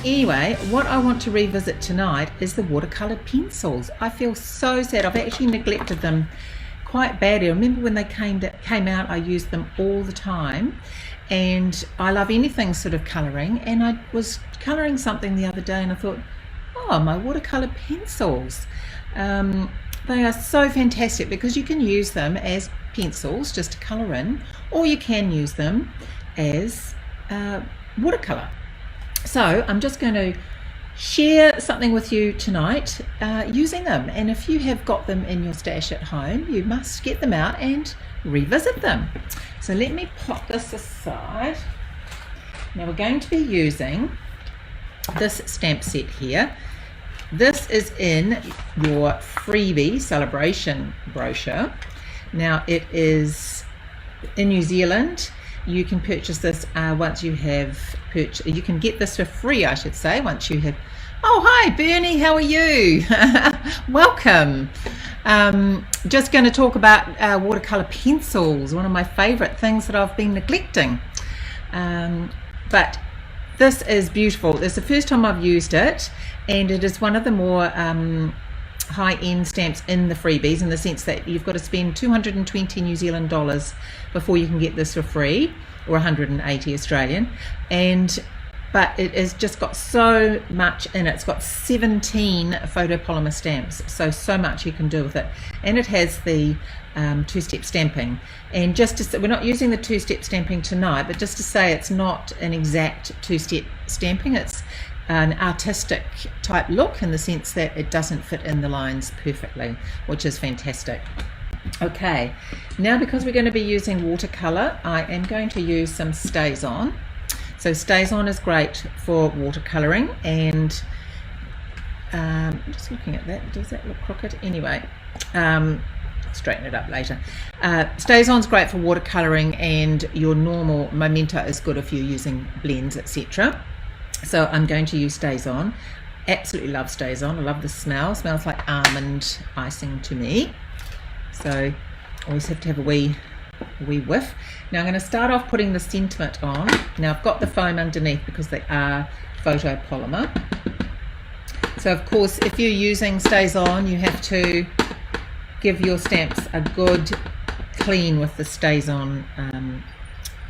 Anyway, what I want to revisit tonight is the watercolor pencils. I feel so sad. I've actually neglected them quite badly. I remember when they came out, I used them all the time, and I love anything sort of colouring. And I was colouring something the other day and I thought, oh, my watercolor pencils. They are so fantastic because you can use them as pencils just to colour in, or you can use them as watercolour. So I'm just going to share something with you tonight using them, and if you have got them in your stash at home, you must get them out and revisit them. So let me pop this aside. Now we're going to be using this stamp set here. This is in your freebie celebration brochure. Now it is in New Zealand. You can purchase this once you have purchased. You can get this for free, I should say, once you have. Oh, hi Bernie, how are you? Welcome. Just going to talk about watercolor pencils, one of my favorite things that I've been neglecting. But this is beautiful. It's the first time I've used it, and it is one of the more high-end stamps in the freebies, in the sense that you've got to spend 220 New Zealand dollars before you can get this for free, or 180 Australian. But it has just got so much in it. It's got 17 photopolymer stamps, so much you can do with it. And it has the two-step stamping. And just to say, we're not using the two-step stamping tonight, but just to say it's not an exact two-step stamping. It's an artistic type look in the sense that it doesn't fit in the lines perfectly, which is fantastic. Okay, now because we're going to be using watercolor, I am going to use some StazOn. So StazOn is great for watercoloring, and I'm just looking at that. Does that look crooked? Anyway, straighten it up later. StazOn's great for watercoloring, and your normal Memento is good if you're using blends, etc. So I'm going to use StazOn. Absolutely love StazOn. I love the smell. It smells like almond icing to me. So always have to have a wee whiff. Now I'm going to start off putting the sentiment on. Now I've got the foam underneath because they are photopolymer. So of course, if you're using StazOn, you have to give your stamps a good clean with the StazOn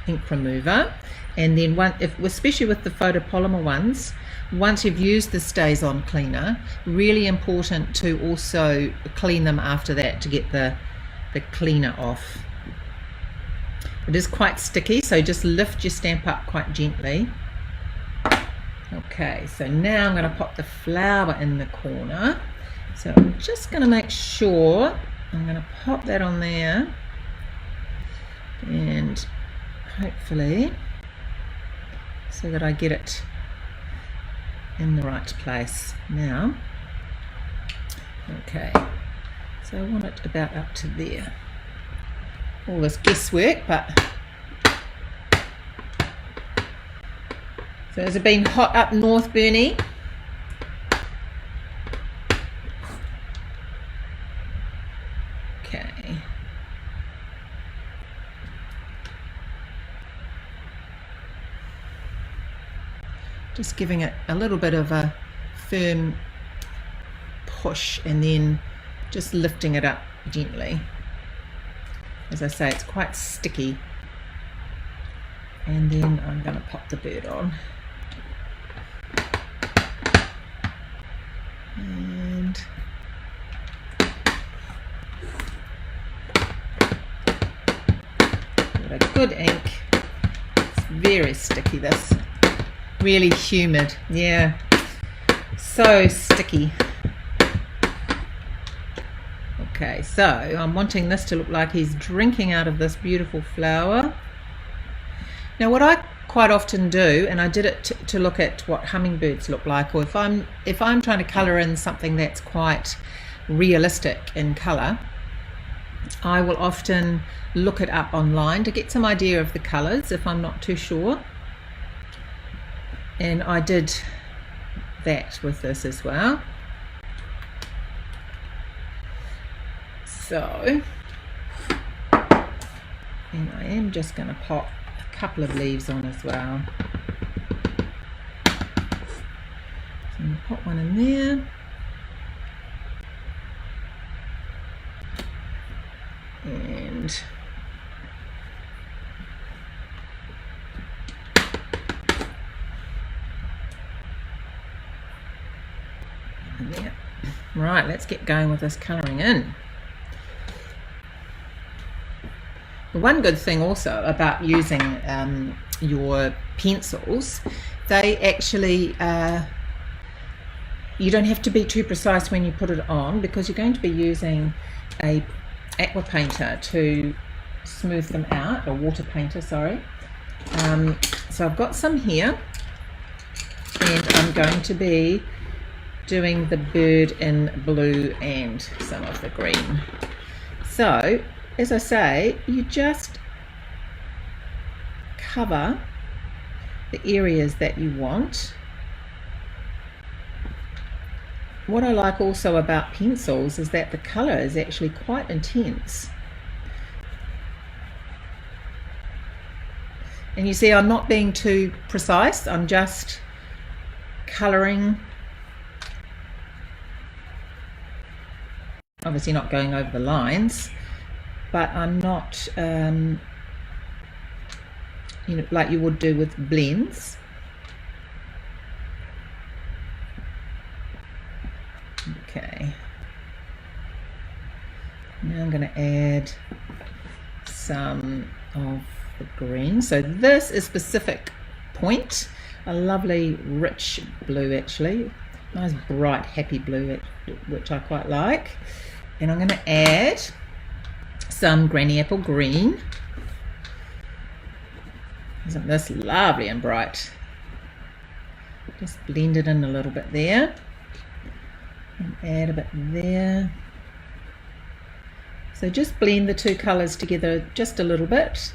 ink remover. And then especially with the photopolymer ones, once you've used the StazOn cleaner, really important to also clean them after that to get the cleaner off. It is quite sticky, so just lift your stamp up quite gently. Okay, so now I'm going to pop the flower in the corner. So I'm just going to make sure I'm going to pop that on there, and hopefully so that I get it in the right place now. Okay, so I want it about up to there. All this guesswork, but so has it been hot up north, Bernie? Okay. Just giving it a little bit of a firm push and then just lifting it up gently. As I say, it's quite sticky. And then I'm going to pop the bird on. And got a good ink. It's very sticky, this. Really humid, yeah, so sticky. Okay, so I'm wanting this to look like he's drinking out of this beautiful flower. Now what I quite often do, and I did it to look at what hummingbirds look like, or if I'm trying to colour in something that's quite realistic in colour, I will often look it up online to get some idea of the colours if I'm not too sure. And I did that with this as well. So, and I am just going to pop a couple of leaves on as well. Put one in there. And there. Right, let's get going with this colouring in. The one good thing also about using your pencils, they actually, you don't have to be too precise when you put it on, because you're going to be using a aqua painter to smooth them out, or water painter, sorry. So I've got some here, and I'm going to be doing the bird in blue and some of the green. So as I say, you just cover the areas that you want. What I like also about pencils is that the colour is actually quite intense. And you see, I'm not being too precise, I'm just colouring. Obviously not going over the lines, but I'm not, you know, like you would do with blends. Okay, now I'm going to add some of the green. So this is Pacific Point, a lovely rich blue, actually nice bright happy blue, which I quite like. And I'm going to add some Granny Apple Green. Isn't this lovely and bright? Just blend it in a little bit there. And add a bit there. So just blend the two colours together just a little bit.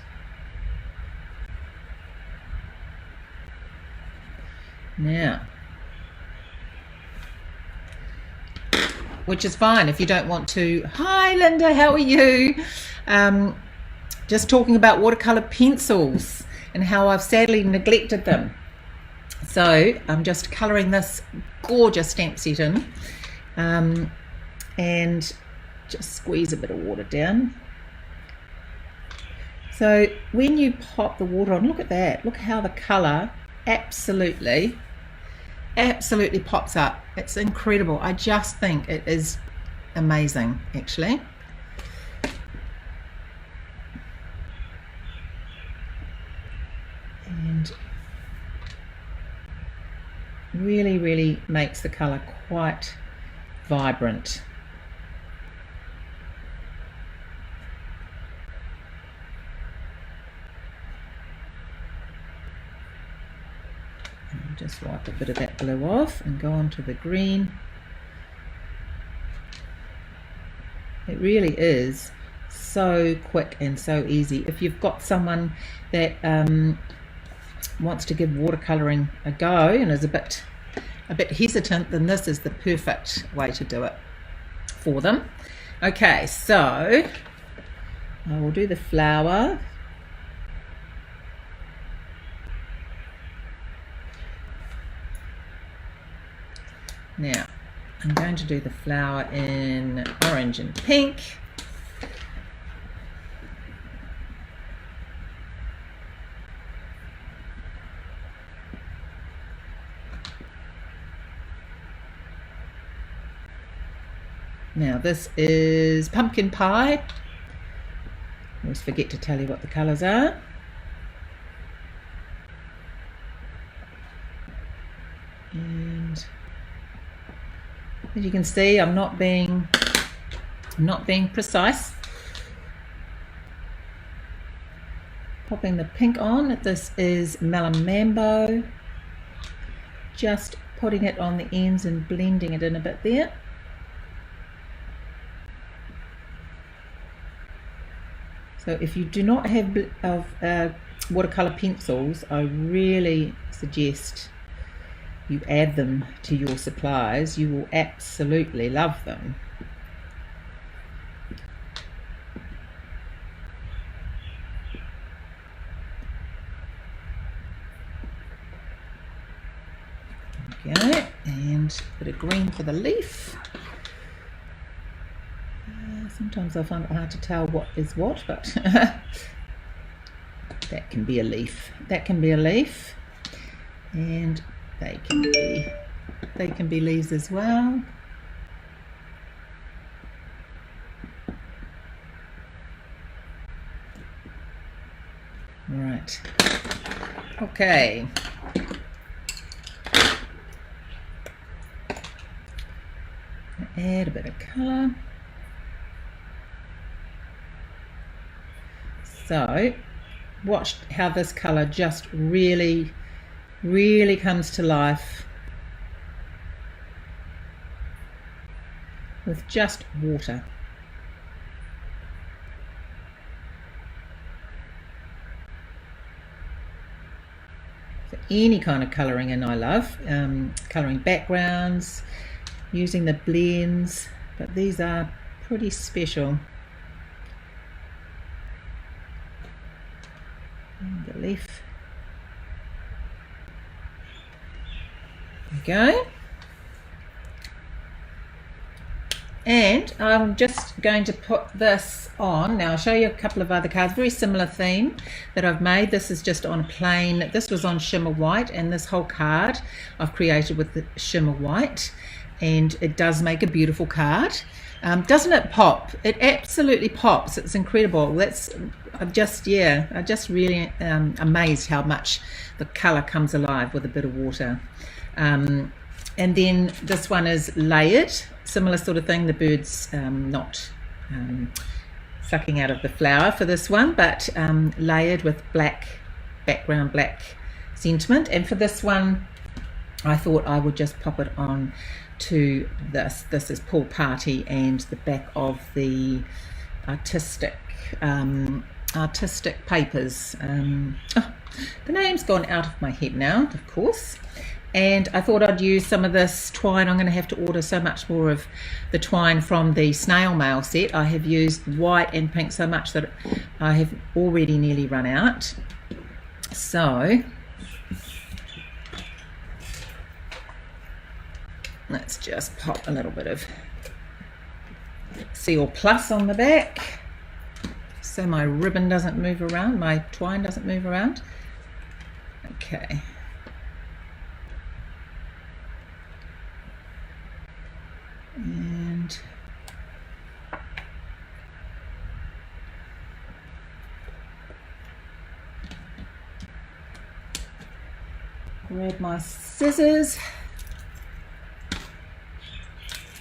Now, which is fine if you don't want to. Hi Linda, how are you? Just talking about watercolour pencils and how I've sadly neglected them. So I'm just colouring this gorgeous stamp set in, and just squeeze a bit of water down. So when you pop the water on, look at that, look how the colour absolutely pops up. It's incredible. I just think it is amazing, actually. And really makes the colour quite vibrant. And just wipe a bit of that blue off and go on to the green. It really is so quick and so easy. If you've got someone that wants to give watercolouring a go and is a bit hesitant, then this is the perfect way to do it for them. Okay, so I will do the flower. Now I'm going to do the flower in orange and pink. Now this is pumpkin pie. I always forget to tell you what the colours are. And as you can see, I'm not being precise. Popping the pink on. This is Melon Mambo. Just putting it on the ends and blending it in a bit there. So if you do not have watercolour pencils, I really suggest you add them to your supplies. You will absolutely love them. Okay, and and a bit of green for the leaf. Sometimes I find it hard to tell what is what, but that can be a leaf. That can be a leaf, and they can be leaves as well. Right. Okay. Add a bit of colour. So watch how this colour just really comes to life with just water. So any kind of colouring in I love, colouring backgrounds, using the blends, but these are pretty special. And the leaf. There we go. And I'm just going to put this on. Now I'll show you a couple of other cards, very similar theme that I've made. This is just on plain, this was on shimmer white, and this whole card I've created with the shimmer white, and it does make a beautiful card. Doesn't it pop? It absolutely pops. It's incredible. I'm just really amazed how much the colour comes alive with a bit of water. And then this one is layered, similar sort of thing. The bird's not sucking out of the flower for this one, but layered with black background, black sentiment. And for this one, I thought I would just pop it on to this. This is Pool Party, and the back of the artistic papers. The name's gone out of my head now, of course. And I thought I'd use some of this twine. I'm going to have to order so much more of the twine from the snail mail set. I have used white and pink so much that I have already nearly run out. So let's just pop a little bit of Seal Plus on the back so my ribbon doesn't move around, my twine doesn't move around. Okay. And grab my scissors.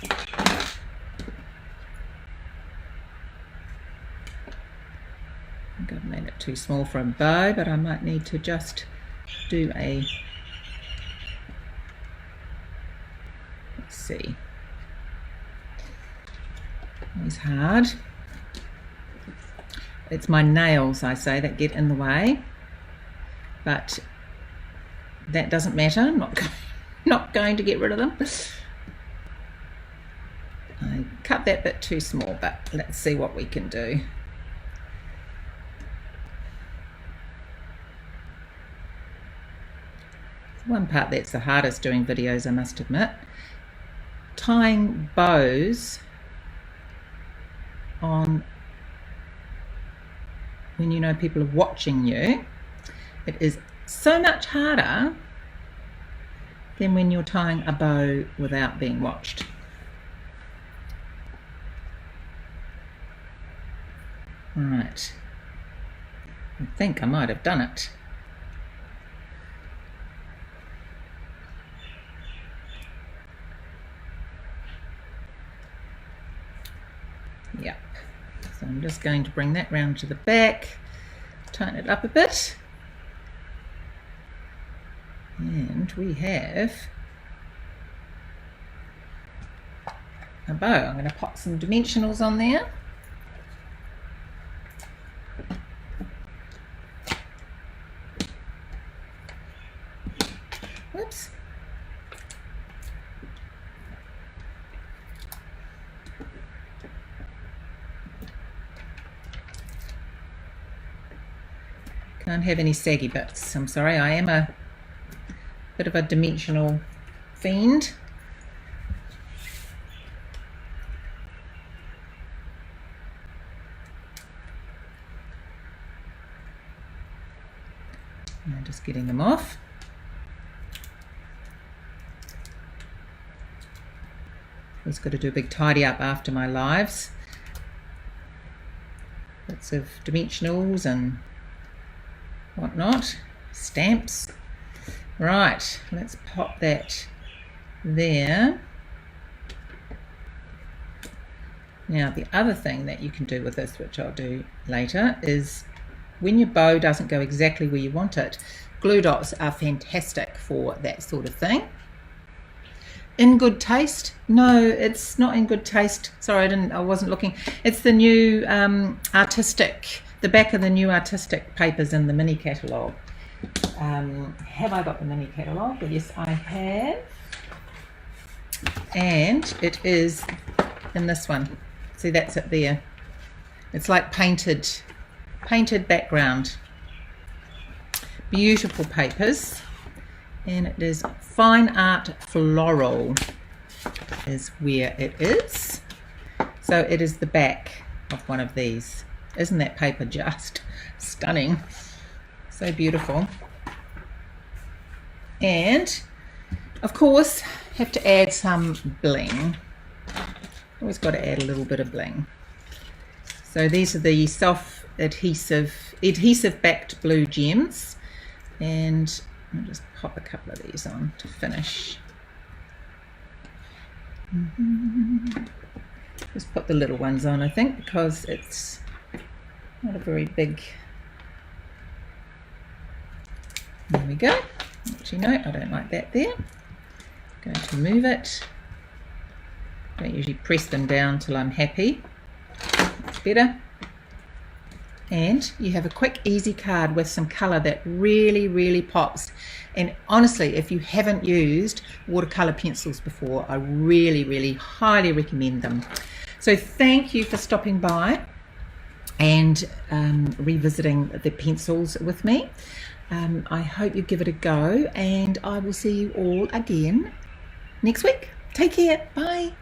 I think I've made it too small for a bow, but I might need to just do a, let's see, it's hard. It's my nails, I say, that get in the way, but that doesn't matter. I'm not going to get rid of them. I cut that bit too small, but let's see what we can do. One part that's the hardest doing videos, I must admit. Tying bows on when you know people are watching you, it is so much harder than when you're tying a bow without being watched. Right, I think I might have done it. Yep, so I'm just going to bring that round to the back, tighten it up a bit, and we have a bow. I'm going to pop some dimensionals on there. Whoops. Can't have any saggy bits. I'm sorry, I am a bit of a dimensional fiend. And just getting them off. Always got to do a big tidy up after my lives. Lots of dimensionals and whatnot. Stamps. Right, let's pop that there. Now the other thing that you can do with this, which I'll do later, is when your bow doesn't go exactly where you want it, glue dots are fantastic for that sort of thing. In good taste? No, it's not in good taste. Sorry, I wasn't looking. It's the new artistic, the back of the new artistic papers in the mini catalogue. Have I got the mini catalogue? Yes, I have. And it is in this one. See, that's it there. It's like painted background. Beautiful papers. And it is Fine Art Floral is where it is. So it is the back of one of these. Isn't that paper just stunning? So beautiful. And of course have to add some bling. Always got to add a little bit of bling. So these are the self-adhesive backed blue gems, and I'll just pop a couple of these on to finish. Just put the little ones on, I think, because it's not a very big. There we go. Actually, no, I don't like that there. Going to move it. Don't usually press them down till I'm happy. That's better. And you have a quick, easy card with some colour that really, really pops. And honestly, if you haven't used watercolour pencils before, I really, really highly recommend them. So thank you for stopping by and revisiting the pencils with me. I hope you give it a go, and I will see you all again next week. Take care. Bye.